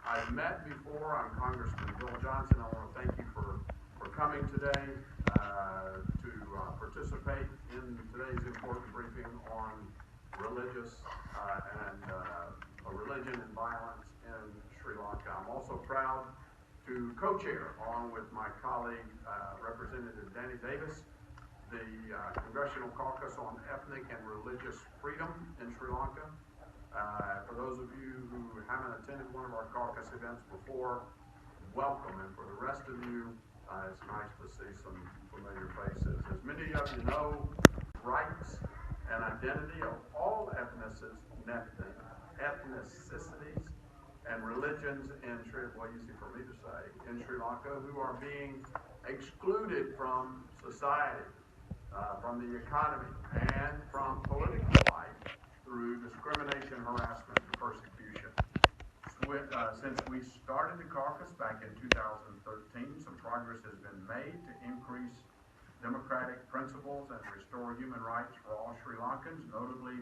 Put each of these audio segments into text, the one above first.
I've met before. I'm Congressman Bill Johnson. I want to thank you for coming today to participate in today's important briefing on religious religion and violence in Sri Lanka. I'm also proud to co-chair, along with my colleague, Representative Danny Davis, the Congressional Caucus on Ethnic and Religious Freedom in Sri Lanka. For those of you who haven't attended one of our caucus events before, welcome. And for the rest of you, it's nice to see some familiar faces. As many of you know, rights and identity of all ethnicities and religions in Sri Lanka who are being excluded from society, from the economy, and from political life through discrimination, harassment, and persecution. Since we started the caucus back in 2013, some progress has been made to increase democratic principles and restore human rights for all Sri Lankans, notably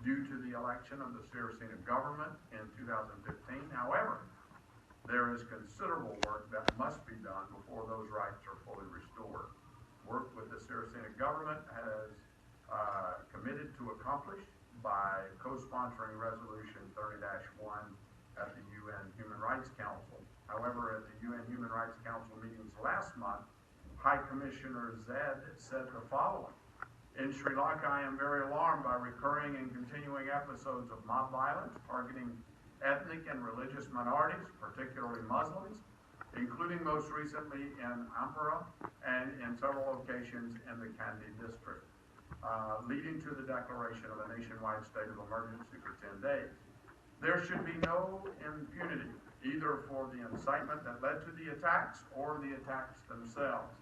due to the election of the Jerryson government in 2015. However, there is considerable work that must be done before those rights are fully restored. Work with the Jerryson government has committed to accomplish by co-sponsoring Resolution 30-1 at the UN Human Rights Council. However, at the UN Human Rights Council meetings last month, High Commissioner Zed said the following: "In Sri Lanka, I am very alarmed by recurring and continuing episodes of mob violence targeting ethnic and religious minorities, particularly Muslims, including most recently in Ampara and in several locations in the Kandy district, leading to the declaration of a nationwide state of emergency for 10 days. There should be no impunity, either for the incitement that led to the attacks or the attacks themselves.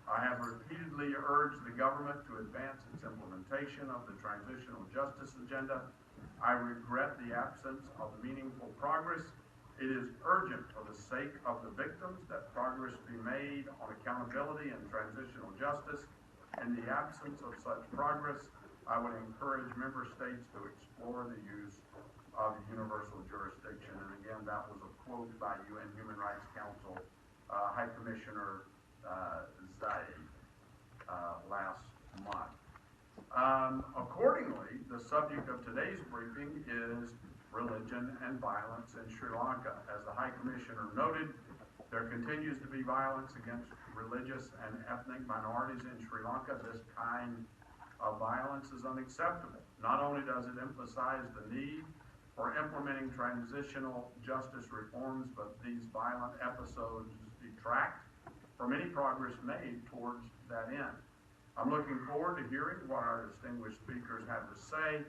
I have repeatedly urged the government to advance its implementation of the transitional justice agenda. I regret the absence of meaningful progress. It is urgent for the sake of the victims that progress be made on accountability and transitional justice. In the absence of such progress, I would encourage member states to explore the use of universal jurisdiction." And again, that was a quote by UN Human Rights Council High Commissioner Zaid last month. Accordingly, the subject of today's briefing is religion and violence in Sri Lanka. As the High Commissioner noted, there continues to be violence against religious and ethnic minorities in Sri Lanka. This kind of violence is unacceptable. Not only does it emphasize the need for implementing transitional justice reforms, but these violent episodes detract from any progress made towards that end. I'm looking forward to hearing what our distinguished speakers have to say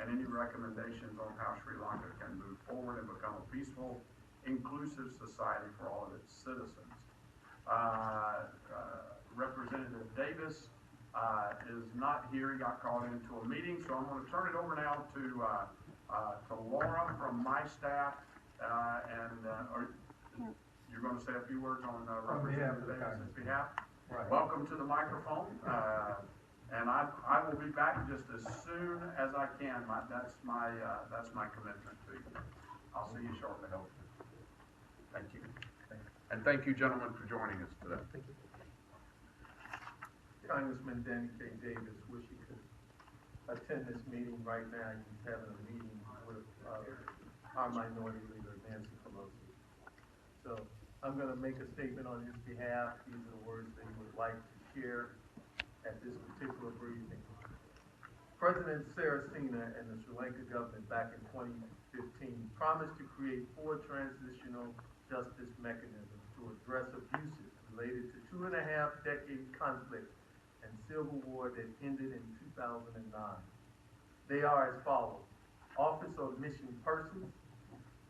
and any recommendations on how Sri Lanka can move forward and become a peaceful, inclusive society for all of its citizens. Representative Davis is not here. He got called into a meeting, so I'm going to turn it over now to Laura from my staff, you're going to say a few words on Representative Davis's behalf. Right. Welcome to the microphone, and I will be back just as soon as I can. That's my commitment to you. I'll see you shortly. Thank you. And thank you, gentlemen, for joining us today. Thank you. Congressman Danny K. Davis, wish he could attend this meeting right now. He's having a meeting with our minority leader, Nancy Pelosi. So I'm going to make a statement on his behalf. These are the words that he would like to share at this particular briefing. President Jerryson and the Sri Lanka government back in 2015 promised to create 4 transitional justice mechanisms to address abuses related to 2.5-decade conflict and civil war that ended in 2009. They are as follows: Office of Missing Persons,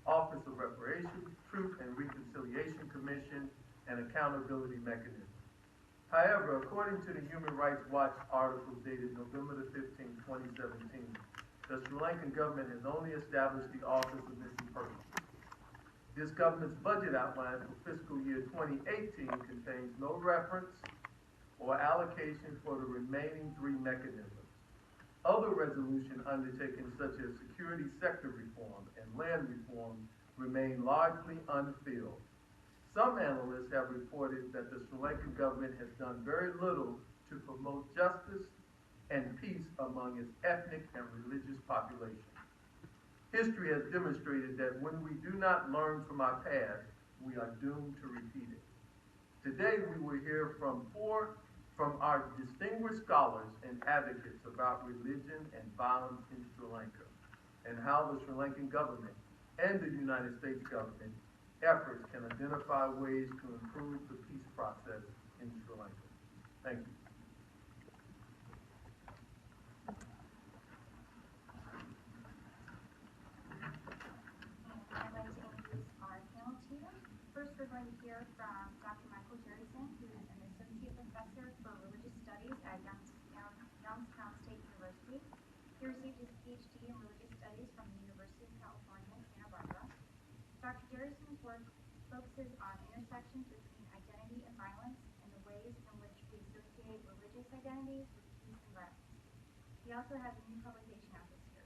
Office of Reparations, Truth and Reconciliation Commission, and Accountability Mechanism. However, according to the Human Rights Watch article dated November 15, 2017, the Sri Lankan government has only established the Office of Missing Persons. This government's budget outline for fiscal year 2018 contains no reference or allocation for the remaining 3 mechanisms. Other resolution undertakings such as security sector reform and land reform remain largely unfilled. Some analysts have reported that the Sri Lankan government has done very little to promote justice and peace among its ethnic and religious population. History has demonstrated that when we do not learn from our past, we are doomed to repeat it. Today we will hear from our distinguished scholars and advocates about religion and violence in Sri Lanka, and how the Sri Lankan government and the United States government efforts can identify ways to improve the peace process in Sri Lanka. Thank you. I'd like to introduce our panel to you. First, we're going to hear from Dr. Jerryson, who is an associate professor for religious studies at Youngstown State University. He received his PhD in religious studies from the University of California, Santa Barbara. Dr. Jerryson's work focuses on intersections between identity and violence and the ways in which we associate religious identities with peace and violence. He also has a new publication out this year.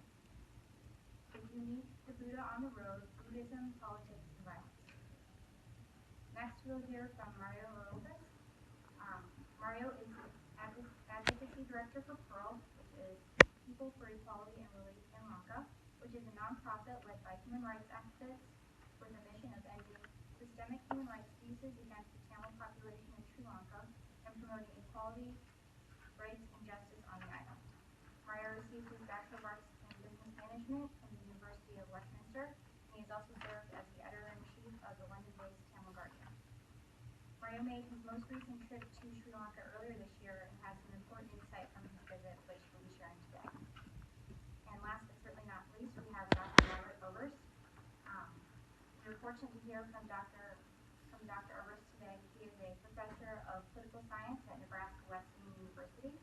If you meet the Buddha on the road, Buddhism, politics, and violence. Next, we'll hear from Arulthas. Mario is the Advocacy Director for PEARL, which is People for Equality and Relief in Lanka, which is a nonprofit led by human rights activists with a mission of ending systemic human rights abuses against the Tamil population in Sri Lanka and promoting equality, rights, and justice on the island. Mario received his Bachelor of Arts in Business Management from the University of Westminster, and he has also served as the editor-in-chief of the London-based Tamil Guardian. Mario made his most recent trip to Sri Lanka earlier this year and has some important insight from his visit, which we'll be sharing today. And last but certainly not least, we have Dr. Oberst. We were fortunate to hear from Dr. Oberst today. He is a professor of political science at Nebraska Wesleyan University,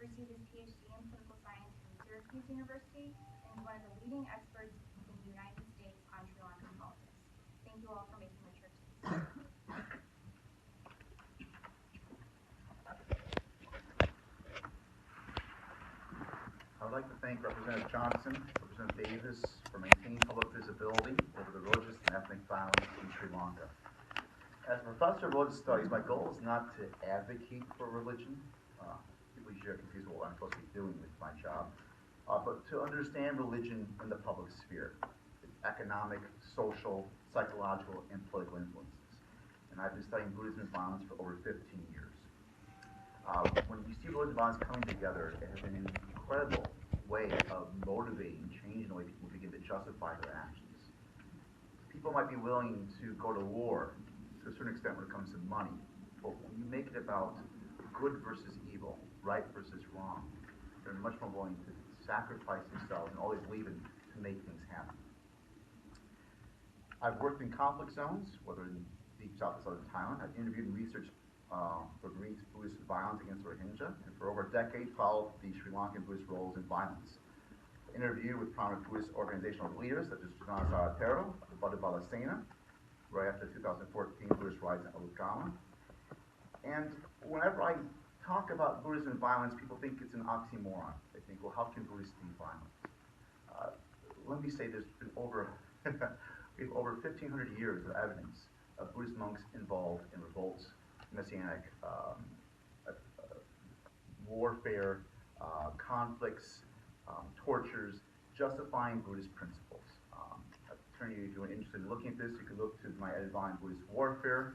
received his PhD in political science from Syracuse University, and is one of the leading experts in the United States on Sri Lankan politics. Thank you all for making the trip to this. I would like to thank Representative Johnson, Representative Davis for maintaining public visibility over the religious and ethnic violence in Sri Lanka. As a professor of religious studies, my goal is not to advocate for religion. People usually are confused with what I'm supposed to be doing with my job, but to understand religion in the public sphere, its economic, social, psychological, and political influences. And I've been studying Buddhism and violence for over 15 years. When you see religion and violence coming together, it has been an incredible way of motivating, changing the way people begin to justify their actions. People might be willing to go to war to a certain extent when it comes to money, but when you make it about good versus evil, right versus wrong, they're much more willing to sacrifice themselves and all they believe in to make things happen. I've worked in conflict zones, whether in deep south or southern Thailand. I've interviewed and researched for Buddhist violence against Rohingya, and for over a decade followed the Sri Lankan Buddhist roles in violence. I interviewed with prominent Buddhist organizational leaders such as Janasa Tero, the Buddha Bala Sena, right after the 2014 Buddhist riots in Arulthas. And whenever I talk about Buddhism and violence, people think it's an oxymoron. They think, well, how can Buddhists be violent? Let me say there's been we have over 1,500 years of evidence of Buddhist monks involved in revolts, messianic warfare, conflicts, tortures, justifying Buddhist principles. If you're interested in looking at this, you can look to my edited volume, Buddhist Warfare.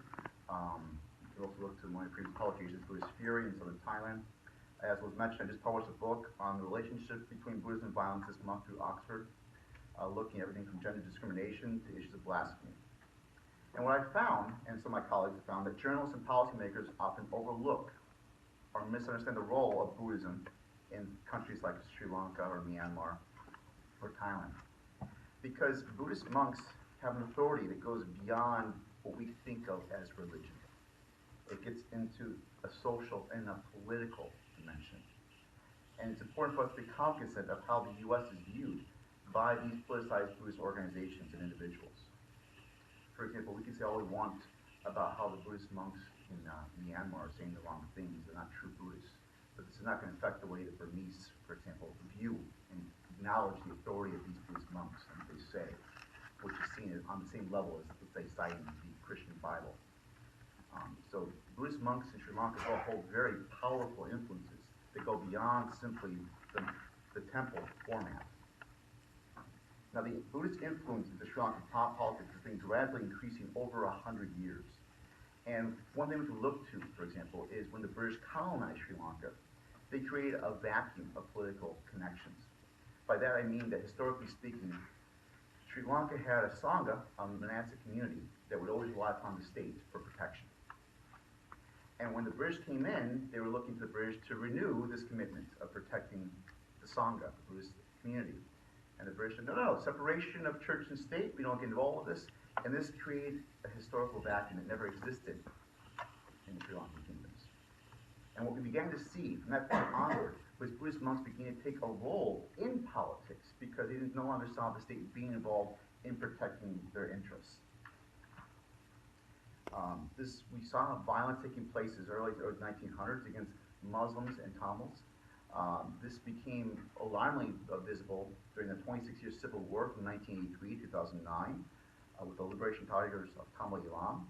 You can also look to my previous publications, Buddhist Fury in southern Thailand. As was mentioned, I just published a book on the relationship between Buddhism and violence this month through Oxford, looking at everything from gender discrimination to issues of blasphemy. And what I found, and some of my colleagues have found, that journalists and policymakers often overlook or misunderstand the role of Buddhism in countries like Sri Lanka or Myanmar or Thailand. Because Buddhist monks have an authority that goes beyond what we think of as religion. It gets into a social and a political dimension. And it's important for us to be cognizant of how the U.S. is viewed by these politicized Buddhist organizations and individuals. For example, we can say all we want about how the Buddhist monks in Myanmar are saying the wrong things. They're not true Buddhists. But this is not going to affect the way that Burmese, for example, view and acknowledge the authority of these Buddhist monks and what they say. which is seen on the same level as, let's say, citing the Christian Bible. So Buddhist monks in Sri Lanka hold very powerful influences that go beyond simply the temple format. Now, the Buddhist influence into Sri Lankan politics has been gradually increasing over 100 years. And one thing to look to, for example, is when the British colonized Sri Lanka, they created a vacuum of political connections. By that I mean that, historically speaking, Sri Lanka had a Sangha, a monastic community, that would always rely upon the state for protection. And when the British came in, they were looking to the British to renew this commitment of protecting the Sangha, the Buddhist community. And the British said, no, separation of church and state, we don't get involved with this. And this created a historical vacuum that never existed in the Sri Lankan kingdoms. And what we began to see from that point onward was Buddhist monks began to take a role in politics because they no longer saw the state being involved in protecting their interests. We saw violence taking place as early as the 1900s against Muslims and Tamils. This became alarmingly visible during the 26-year civil war from 1983 to 2009 with the Liberation Tigers of Tamil Eelam.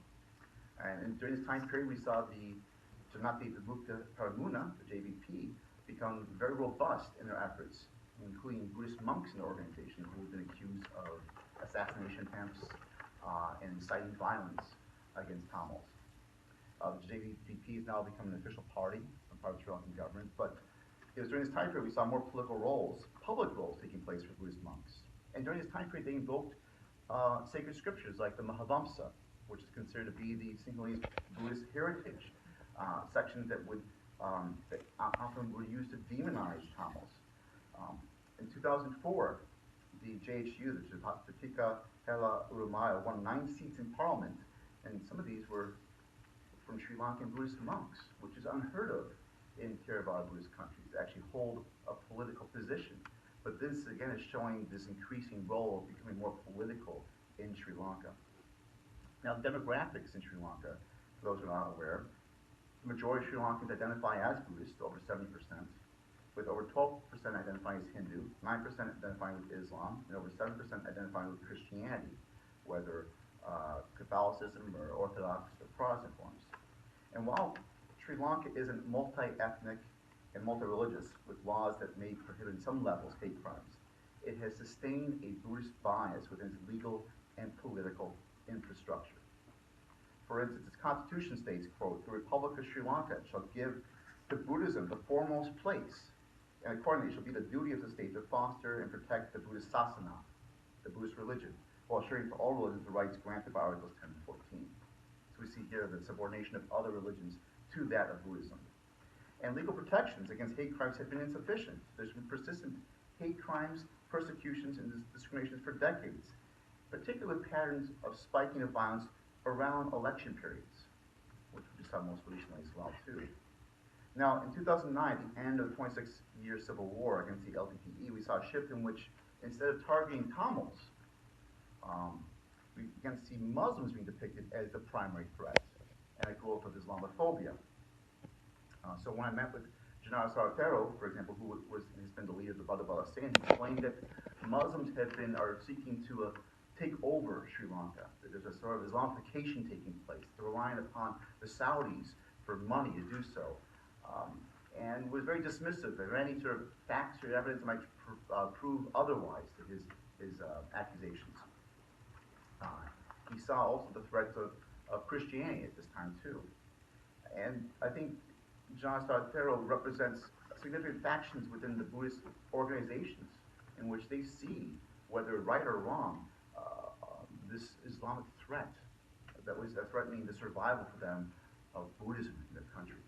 And during this time period, we saw the Janati Vimukta Paramuna, the JVP, become very robust in their efforts, including Buddhist monks in the organization who have been accused of assassination attempts and inciting violence against Tamils. The JVP has now become an official party, a part of the Sri Lankan government, but it was during this time period we saw more political roles, public roles taking place for Buddhist monks. And during this time period they invoked sacred scriptures like the Mahavamsa, which is considered to be the Sinhalese Buddhist heritage, sections that often were used to demonize Tamils. In 2004, the JHU, the Jatika Hela Urumaya, won 9 seats in parliament, and some of these were from Sri Lankan Buddhist monks, which is unheard of in Theravada Buddhist countries, to actually hold a political position. But this, again, is showing this increasing role of becoming more political in Sri Lanka. Now, demographics in Sri Lanka, for those who are not aware, the majority of Sri Lankans identify as Buddhist, over 70%, with over 12% identifying as Hindu, 9% identifying with Islam, and over 7% identifying with Christianity, whether Catholicism or Orthodox or Protestant forms. And while Sri Lanka isn't multi-ethnic and multi-religious, with laws that may prohibit in some levels hate crimes, it has sustained a Buddhist bias within its legal and political infrastructure. For instance, its constitution states, quote, "The Republic of Sri Lanka shall give to Buddhism the foremost place, and accordingly it shall be the duty of the state to foster and protect the Buddhist sasana, the Buddhist religion, while assuring to all religions the rights granted by Articles 10 and 14. So we see here the subordination of other religions to that of Buddhism. And legal protections against hate crimes have been insufficient. There's been persistent hate crimes, persecutions, and discriminations for decades, particularly patterns of spiking of violence around election periods, which we saw most recently as well, too. Now, in 2009, at the end of the 26-year civil war against the LTTE, we saw a shift in which, instead of targeting Tamils, we began to see Muslims being depicted as the primary threat, and a growth of Islamophobia. So when I met with Janara Saratero, for example, who has been the leader of the Bada Balasan, he explained that Muslims are seeking to take over Sri Lanka. That there's a sort of Islamification taking place. They're relying upon the Saudis for money to do so, and was very dismissive of any sort of facts or evidence that might prove otherwise to his accusations. He saw also the threats of Christianity at this time too. And I think John Sartero represents significant factions within the Buddhist organizations in which they see, whether right or wrong, this Islamic threat that was threatening the survival for them of Buddhism in their country.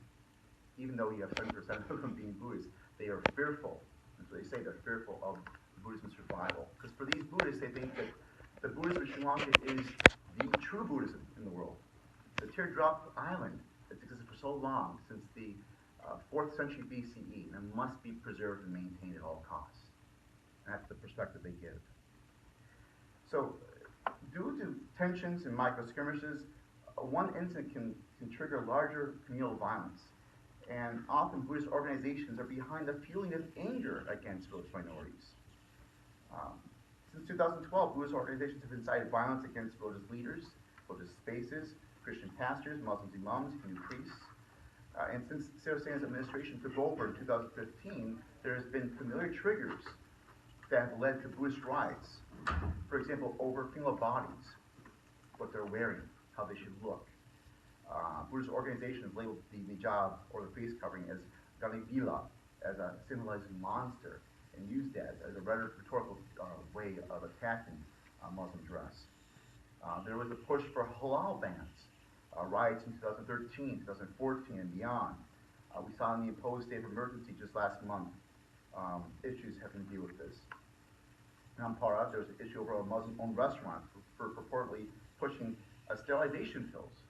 Even though you have 7% of them being Buddhists, they are fearful, and so they say they're fearful of Buddhism's survival. Because for these Buddhists, they think that the Buddhism of Sri Lanka is the true Buddhism in the world. The teardrop island that's existed for so long, since the 4th century BCE, and must be preserved and maintained at all costs. And that's the perspective they give. So, due to tensions and micro-skirmishes, one incident can trigger larger communal violence. And often Buddhist organizations are behind the feeling of anger against religious minorities. Since 2012, Buddhist organizations have incited violence against religious leaders, religious spaces, Christian pastors, Muslims, imams, Hindu priests. And since Jerryson's administration took over in 2015, there has been familiar triggers that have led to Buddhist riots. For example, over female bodies, what they're wearing, how they should look. Buddhist organizations labeled the hijab or the face covering as Galibila, as a symbolizing monster, and used that as a rhetorical way of attacking Muslim dress. There was a push for halal bans, riots in 2013, 2014, and beyond. We saw in the imposed state of emergency just last month issues having to deal with this. In Ampara, there was an issue over a Muslim-owned restaurant for purportedly pushing sterilization pills.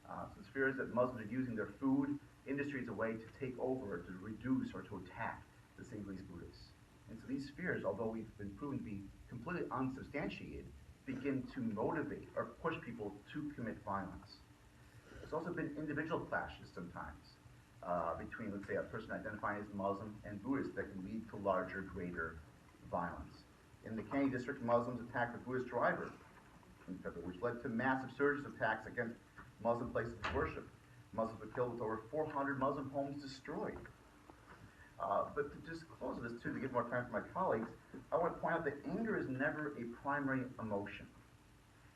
So it's fears that Muslims are using their food industry as a way to take over, to reduce, or to attack the Sinhalese Buddhists. And so these fears, although we've been proven to be completely unsubstantiated, begin to motivate or push people to commit violence. There's also been individual clashes sometimes between, let's say, a person identifying as Muslim and Buddhist that can lead to larger, greater violence. In the Kennedy district, Muslims attacked a Buddhist driver in February, which led to massive surges of attacks against Muslim places of worship. Muslims were killed with over 400 Muslim homes destroyed. But to just close this too, to give more time for my colleagues, I want to point out that anger is never a primary emotion.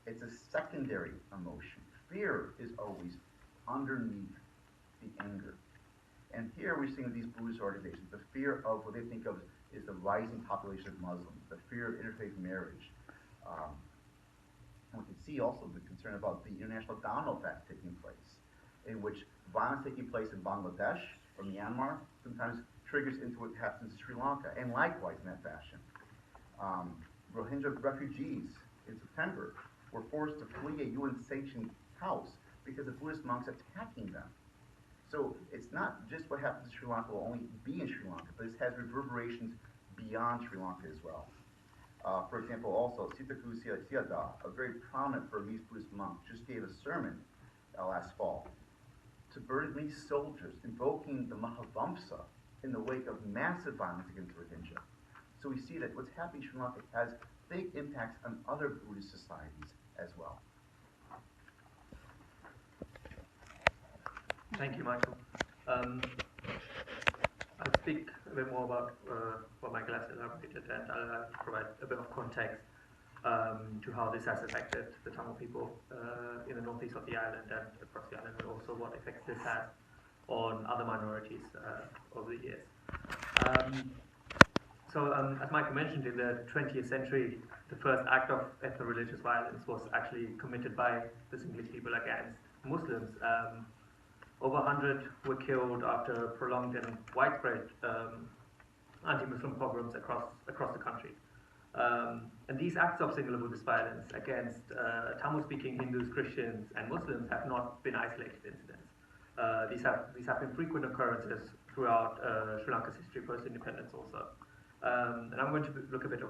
It's a secondary emotion. Fear is always underneath the anger. And here we're seeing these Buddhist organizations, the fear of what they think of is the rising population of Muslims, the fear of interfaith marriage. And we can see also the concern about the international domino effect taking place, in which violence taking place in Bangladesh or Myanmar sometimes triggers into what happens in Sri Lanka, and likewise in that fashion. Rohingya refugees in September were forced to flee a UN-sanctioned house because of Buddhist monks attacking them. So it's not just what happens in Sri Lanka will only be in Sri Lanka, but this has reverberations beyond Sri Lanka as well. For example, also, Sitaku Siada, a very prominent Burmese Buddhist monk, just gave a sermon last fall to Burmese soldiers invoking the Mahavamsa in the wake of massive violence against Rohingya. So we see that what's happening in Sri Lanka has big impacts on other Buddhist societies as well. Thank you, Michael. I'll speak a bit more about what Michael has elaborated, and I'll provide a bit of context to how this has affected the Tamil people in the northeast of the island and across the island, and also what effects this has on other minorities over the years. As Michael mentioned, in the 20th century, the first act of ethno-religious violence was actually committed by the Sinhalese people against Muslims. Over 100 were killed after prolonged and widespread anti-Muslim pogroms across the country. And these acts of singular Buddhist violence against Tamil-speaking Hindus, Christians, and Muslims have not been isolated incidents. These have been frequent occurrences throughout Sri Lanka's history post-independence also. And I'm going to look a bit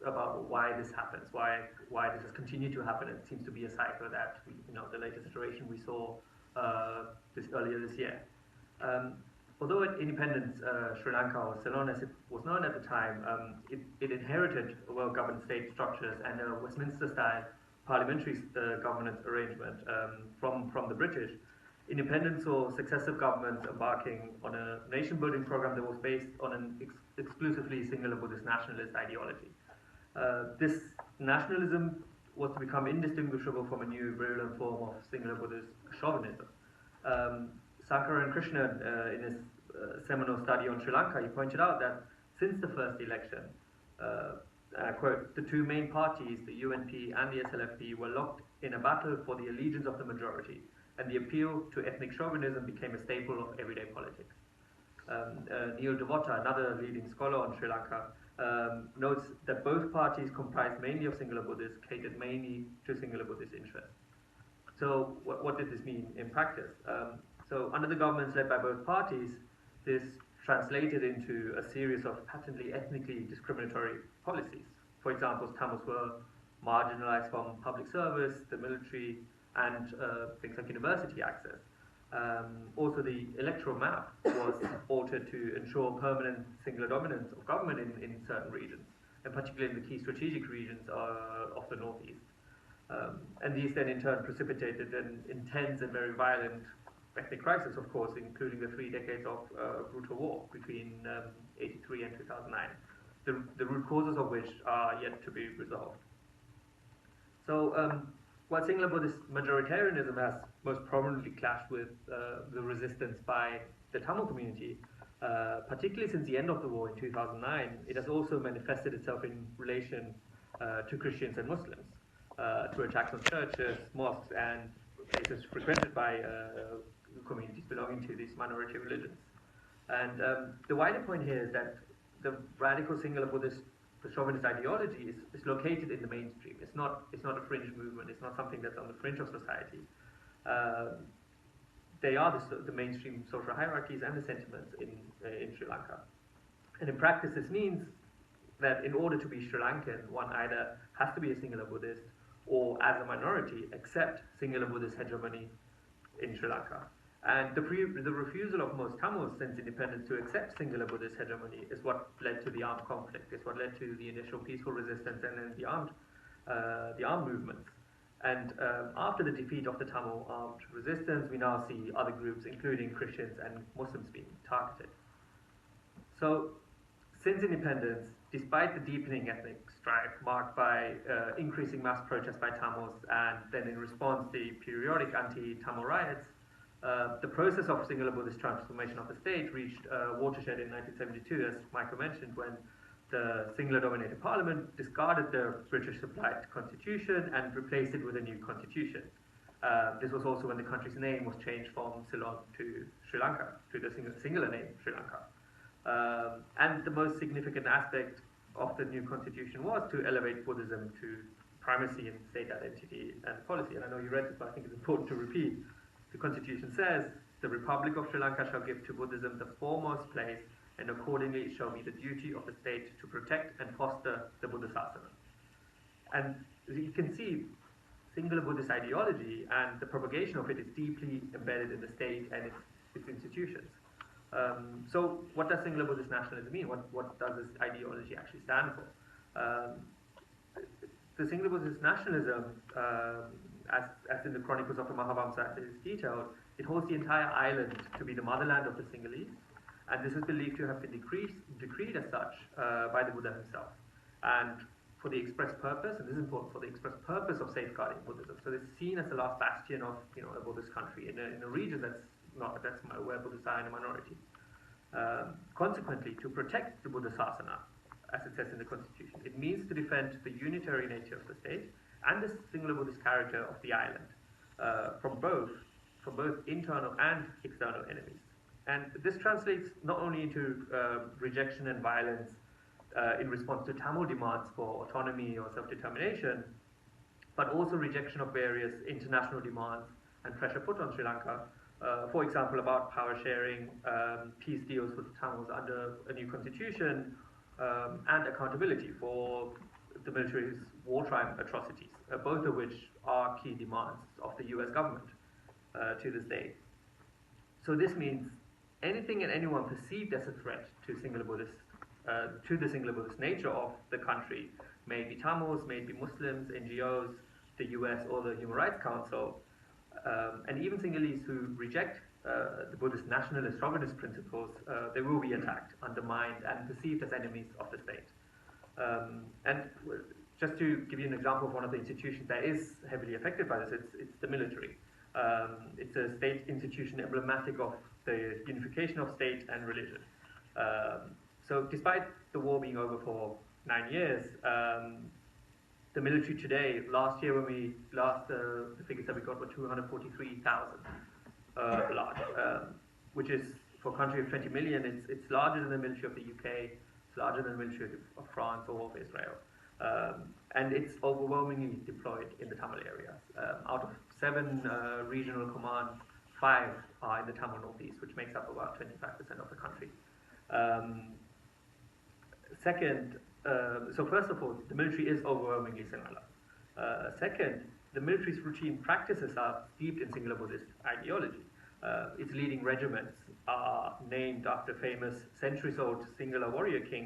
about why this happens, why this has continued to happen. It seems to be a cycle that the latest iteration we saw earlier this year. Although at independence, Sri Lanka was still known as it was known at the time, it inherited well-governed state structures and a Westminster-style parliamentary governance arrangement from the British. Independence saw successive governments embarking on a nation-building program that was based on an exclusively singular Buddhist nationalist ideology. This nationalism was to become indistinguishable from a new virulent form of singular Buddhist chauvinism. Sankaran Krishnan, in his seminal study on Sri Lanka, he pointed out that since the first election, I quote, the two main parties, the UNP and the SLFP, were locked in a battle for the allegiance of the majority, and the appeal to ethnic chauvinism became a staple of everyday politics. Neil Devota, another leading scholar on Sri Lanka, notes that both parties comprised mainly of singular Buddhists, catered mainly to singular Buddhist interests. So what did this mean in practice? So under the governments led by both parties, this translated into a series of patently ethnically discriminatory policies. For example, Tamils were marginalized from public service, the military, and things like university access. Also, the electoral map was altered to ensure permanent singular dominance of government in certain regions. and particularly in the key strategic regions of the northeast. And these then in turn precipitated an intense and very violent ethnic crisis, of course, including the 3 decades of brutal war between 83 and 2009, the root causes of which are yet to be resolved. So while singular Buddhist majoritarianism has most prominently clashed with the resistance by the Tamil community, particularly since the end of the war in 2009, it has also manifested itself in relation to Christians and Muslims, through attacks on churches, mosques, and places frequented by communities belonging to these minority religions. And the wider point here is that the radical singular Buddhist chauvinist ideology is located in the mainstream. It's not a fringe movement. It's not something that's on the fringe of society. They are the mainstream social hierarchies and the sentiments in Sri Lanka. And in practice, this means that in order to be Sri Lankan, one either has to be a singular Buddhist or, as a minority, accept singular Buddhist hegemony in Sri Lanka. And the refusal of most Tamils since independence to accept singular Buddhist hegemony is what led to the armed conflict. It's what led to the initial peaceful resistance and then the armed movements. And after the defeat of the Tamil armed resistance, we now see other groups, including Christians and Muslims, being targeted. So, since independence, despite the deepening ethnic strife marked by increasing mass protests by Tamils and then in response the periodic anti-Tamil riots, the process of singular Buddhist transformation of the state reached a watershed in 1972, as Michael mentioned, when the singular-dominated parliament discarded the British-supplied constitution and replaced it with a new constitution. This was also when the country's name was changed from Ceylon to Sri Lanka, to the singular name Sri Lanka. And the most significant aspect of the new constitution was to elevate Buddhism to primacy in state identity and policy. And I know you read it, but I think it's important to repeat. The constitution says, the Republic of Sri Lanka shall give to Buddhism the foremost place, and accordingly it shall be the duty of the state to protect and foster the Buddhasasana. And as you can see, singular Buddhist ideology and the propagation of it is deeply embedded in the state and its institutions. So what does singular Buddhist nationalism mean? What does this ideology actually stand for? The singular Buddhist nationalism, as in the Chronicles of the Mahavamsa is detailed, it holds the entire island to be the motherland of the Sinhalese, and this is believed to have been decreed as such by the Buddha himself, and for the express purpose, and this is important, for the express purpose of safeguarding Buddhism. So it's seen as the last bastion of a Buddhist country in a region where Buddhists are in a minority. Consequently, to protect the Buddhasasana, as it says in the constitution, it means to defend the unitary nature of the state and the singular Buddhist character of the island from both internal and external enemies. And this translates not only into rejection and violence in response to Tamil demands for autonomy or self-determination, but also rejection of various international demands and pressure put on Sri Lanka, for example, about power sharing, peace deals with Tamils under a new constitution, and accountability for the military's wartime atrocities, both of which are key demands of the US government to this day. So this means anything and anyone perceived as a threat to singular Buddhist, to the singular Buddhist nature of the country, may it be Tamils, may it be Muslims, NGOs, the US or the Human Rights Council, and even Sinhalese who reject the Buddhist nationalist chauvinist principles, they will be attacked, undermined, and perceived as enemies of the state. And just to give you an example of one of the institutions that is heavily affected by this, it's the military. It's a state institution emblematic of the unification of state and religion. So despite the war being over for 9 years, the military today, last year when the figures that we got were 243,000 large, which is, for a country of 20 million, it's larger than the military of the UK, it's larger than the military of France or of Israel. And it's overwhelmingly deployed in the Tamil areas. Out of 7 regional commands, 5 are in the Tamil Northeast, which makes up about 25% of the country. Second, so first of all, the military is overwhelmingly Sinhala. Second, the military's routine practices are steeped in singular Buddhist ideology. Its leading regiments are named after famous centuries-old singular warrior king